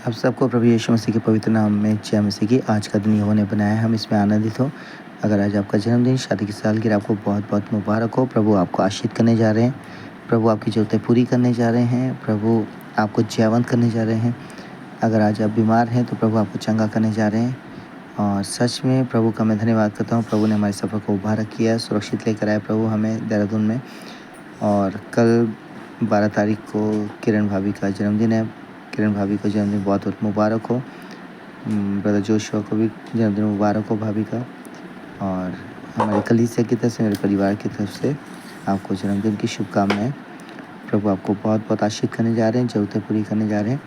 आप सबको प्रभु यीशु मसीह के पवित्र नाम में जय मसीह की। आज का दिन यहोवा ने बनाया है, हम इसमें आनंदित हो। अगर आज आपका जन्मदिन, शादी की सालगिरह, आपको बहुत बहुत मुबारक हो। प्रभु आपको आशीष करने जा रहे हैं। प्रभु आपकी ज़रूरतें पूरी करने जा रहे हैं। प्रभु आपको जयवंत करने जा रहे हैं। अगर आज आप बीमार हैं तो प्रभु आपको चंगा करने जा रहे हैं। और सच में प्रभु का मैं धन्यवाद करता हूँ। प्रभु ने हमारे सफ़र को मुबारक किया, सुरक्षित लेकर आए प्रभु हमें देहरादून में। और कल 12 तारीख को किरण भाभी का जन्मदिन है। किरण भाभी को जन्मदिन बहुत बहुत मुबारक हो। ब्रदर जोशुआ को भी जन्मदिन मुबारक हो भाभी का। और हमारी कलीसिया की तरफ से, मेरे परिवार की तरफ से आपको जन्मदिन की शुभकामनाएं। प्रभु आपको बहुत बहुत आशीष करने जा रहे हैं, ज़रूरतें पूरी करने जा रहे हैं।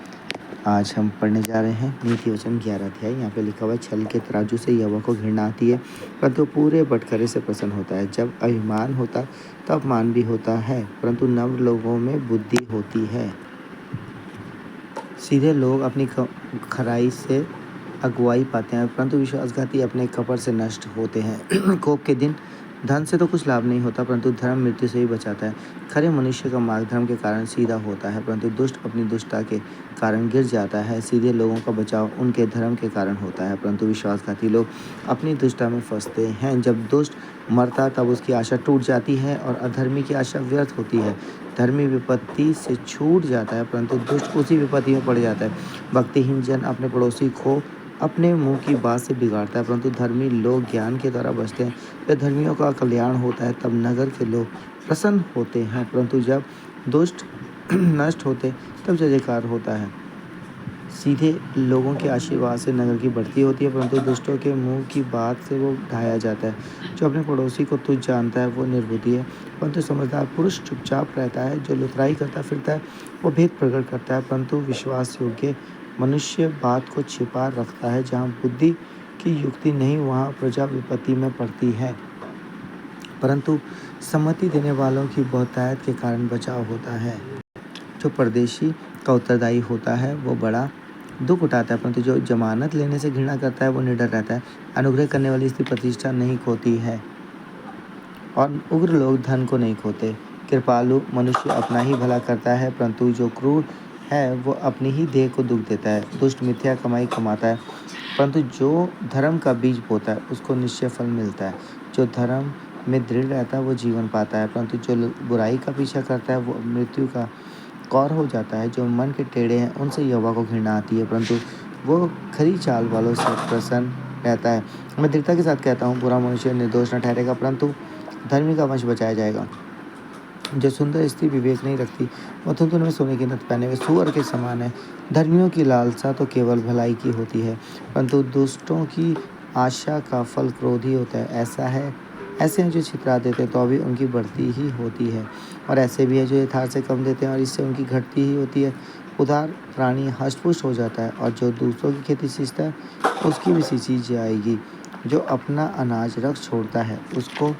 आज हम पढ़ने जा रहे हैं नीति वचन 11 अध्याय। यहाँ पे लिखा हुआ है, छल के तराजू से यहोवा को घृणा आती है, परंतु पूरे बटखरे से प्रसन्न होता है। जब अभिमान होता तब अपमान भी होता है, परंतु नम्र लोगों में बुद्धि होती है। सीधे लोग अपनी खराई से अगुवाई पाते हैं, परंतु विश्वासघाती अपने कपट से नष्ट होते हैं। कोप के दिन धन से तो कुछ लाभ नहीं होता, परंतु धर्म मृत्यु से ही बचाता है। खरे मनुष्य का मार्ग धर्म के कारण सीधा होता है, परंतु दुष्ट अपनी दुष्टता के कारण गिर जाता है। सीधे लोगों का बचाव उनके धर्म के कारण होता है, परंतु विश्वासघाती लोग अपनी दुष्टता में फंसते हैं। जब दुष्ट मरता तब उसकी आशा टूट जाती है और अधर्मी की आशा व्यर्थ होती है। धर्मी विपत्ति से छूट जाता है, परंतु दुष्ट उसी विपत्ति में पड़ जाता है। भक्तिहीन जन अपने पड़ोसी को अपने मुंह की बात से बिगाड़ता है, परंतु धर्मी लोग ज्ञान के द्वारा बचते हैं। जब धर्मियों का कल्याण होता है तब नगर के लोग प्रसन्न होते हैं, परंतु जब दुष्ट नष्ट होते तब जय जयकार होता है। सीधे लोगों के आशीर्वाद से नगर की बढ़ती होती है, परंतु दुष्टों के मुंह की बात से वो ढाया जाता है। जो अपने पड़ोसी को तुच्छ जानता है वो निर्बुद्धि है, परंतु समझदार पुरुष चुपचाप रहता है। जो लुतराई करता फिरता है वो भेद प्रकट करता है, परंतु विश्वास योग्य मनुष्य बात को छिपा रखता है। जहाँ बुद्धि की युक्ति नहीं वहाँ प्रजा विपत्ति में पड़ती है, परंतु सम्मति देने वालों की बहुतायत के कारण बचाव होता है। जो परदेशी का उत्तरदायी होता है वो बड़ा दुख उठाता है, परंतु जो जमानत लेने से घृणा करता है वो निडर रहता है। अनुग्रह करने वाली स्त्री प्रतिष्ठा नहीं खोती है और उग्र लोग धन को नहीं खोते। कृपालु मनुष्य अपना ही भला करता है, परंतु जो क्रूर है वो अपनी ही देह को दुख देता है। दुष्ट मिथ्या कमाई कमाता है, परंतु जो धर्म का बीज बोता है उसको निश्चय फल मिलता है। जो धर्म में दृढ़ रहता है वो जीवन पाता है, परंतु जो बुराई का पीछा करता है वो मृत्यु का कौर हो जाता है। जो मन के टेढ़े हैं उनसे यहोवा को घृणा आती है, परंतु वो खरी चाल वालों से प्रसन्न रहता है। मैं दृढ़ता के साथ कहता हूँ, बुरा मनुष्य निर्दोष न ठहरेगा, परंतु धर्मी का वंश बचाया जाएगा। जो सुंदर स्त्री विवेक नहीं रखती वह धुंधुन में सोने की नथ पहने हुए सूअर के समान है। धर्मियों की लालसा तो केवल भलाई की होती है, परंतु दुष्टों की आशा का फल क्रोध ही होता है। ऐसे हैं जो छितरा देते हैं तो अभी उनकी बढ़ती ही होती है, और ऐसे भी है जो यथार्थ से कम देते हैं और इससे उनकी घटती ही होती है। उदार प्राणी हष्टपुष्ट हो जाता है, और जो दूसरों की खेती सींचता है उसकी भी सींची जाएगी। जो अपना अनाज रख छोड़ता है उसको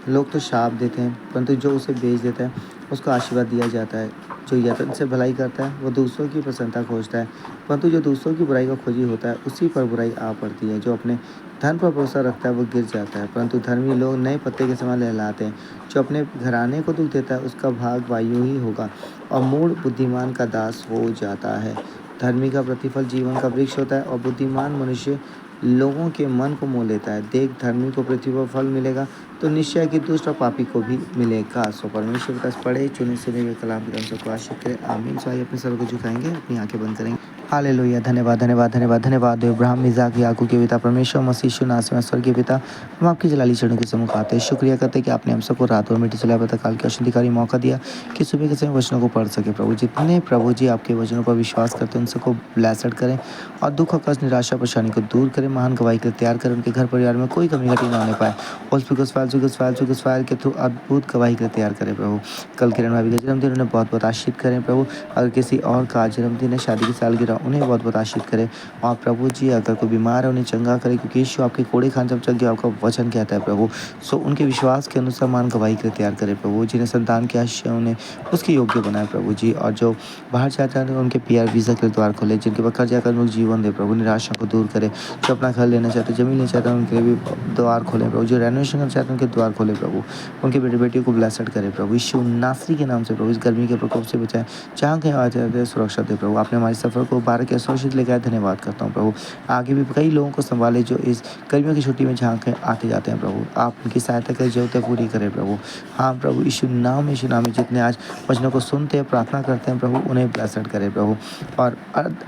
लोग तो शाप देते हैं, परंतु जो उसे बेच देता है उसको आशीर्वाद दिया जाता है। जो यत्न से भलाई करता है वो दूसरों की प्रसन्नता खोजता है, परंतु जो दूसरों की बुराई का खोजी होता है उसी पर बुराई आ पड़ती है। जो अपने धन पर भरोसा रखता है वो गिर जाता है, परंतु धर्मी लोग नए पत्ते के समान लहलाते हैं। जो अपने घराने को दुख देता है उसका भाग वायु ही होगा, और मूढ़ बुद्धिमान का दास हो जाता है। धर्मी का प्रतिफल जीवन का वृक्ष होता है, और बुद्धिमान मनुष्य लोगों के मन को मोह लेता है। देख, धर्मी को पृथ्वी पर फल मिलेगा तो निश्चय कि दुष्ट और पापी को भी मिलेगा। सो परमेश्वर का पढ़े चुने सुने हुए कलाम की सबको आशीष करें, आमीन। सो आइए अपने सर को झुकाएंगे, अपनी आंखें बंद करेंगे। हालेलुया। धन्यवाद धन्यवाद धन्यवाद धन्यवाद इब्राहिम इज़ाक याकूब के पिता परमेश्वर मसीह यीशु नासरी में स्वर्गीय पिता, हम आपकी जलाली चरणों के सम्मुख आते हैं। शुक्रिया करते हैं कि आपने हम सबको रात और मिट्टी चला पता काल के अशुद्धिकारी मौका दिया कि सुबह के समय वचनों को पढ़ सके। प्रभु जितने प्रभु जी आपके वचनों पर विश्वास करते हैं उन सबको ब्लेसड करें, और दुख कष्ट निराशा परेशानी को दूर करें। महान गवाही के लिए तैयार करें, उनके घर परिवार में कोई कमी घटी ना होने पाए। उस फाइल के थ्रू अद्भुत गवाही के लिए तैयार करें प्रभु। कल किरण भाभी का जन्मदिन उन्हें बहुत बहुत आशीष करें प्रभु। अगर किसी और का जन्मदिन है, शादी की सालगिरह, उन्हें बहुत-बहुत आशीष करें। और प्रभु जी अगर कोई बीमार है उन्हें चंगा करें, क्योंकि यीशु आपके कोड़े खान जब चल के आपका वचन कहता है प्रभु। सो उनके विश्वास के अनुसार मान गवाही के लिए तैयार करें प्रभु। जिन्हें संतान की आशीष है उन्हें उसके योग्य बनाए प्रभु जी। और जो बाहर जाते हैं उनके पीआर वीज़ा के लिए द्वार खोले, जिनके पास कर्जा कर जीवन दे प्रभु, निराशा को दूर करे। जो अपना घर लेना चाहते हैं, ज़मीन लेना चाहते हैं, उनके लिए भी द्वार खोलें प्रभु। जो रेनोवेशन करना चाहते हैं उनके द्वार खोले प्रभु। उनके बेटे बेटियों को ब्लेसड करे प्रभु। यीशु नासरी के नाम से प्रभु इस गर्मी के प्रकोप से बचाएं। जहाँ कहीं आ जाते हैं सुरक्षा दे प्रभु। आपने हमारे सफ़र को बारह के सुरक्षित लेकर आए, धन्यवाद करता हूँ प्रभु। आगे भी कई लोगों को संभाले जो इस गर्मियों की छुट्टी में जहाँ कहीं आते जाते हैं प्रभु। आप उनकी सहायता करें, ज़रूरतें पूरी करें प्रभु। हाँ प्रभु, यीशु नाम में जितने आज वचनों को सुनते हैं, प्रार्थना करते हैं प्रभु, उन्हें ब्लेसड करें प्रभु। और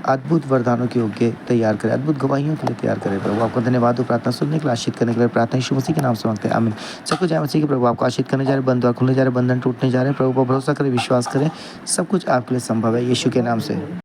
अद्भुत वरदानों के योग्य तैयार करें, अद्भुत गवाहियों के लिए तैयार करें प्रभु। आपको धन्यवाद हो प्रार्थना सुनने के लिए, आशीष करने के लिए। प्रार्थना यीशु मसीह के नाम से मांगते हैं, आमीन। सब कुछ जय मसीह के प्रभु। आपको आशीष करने जा रहे, बंद द्वार खुलने जा रहे, बंधन टूटने जा रहे हैं प्रभु पर भरोसा करें, विश्वास करें, सब कुछ आपके लिए संभव है यीशु के नाम से।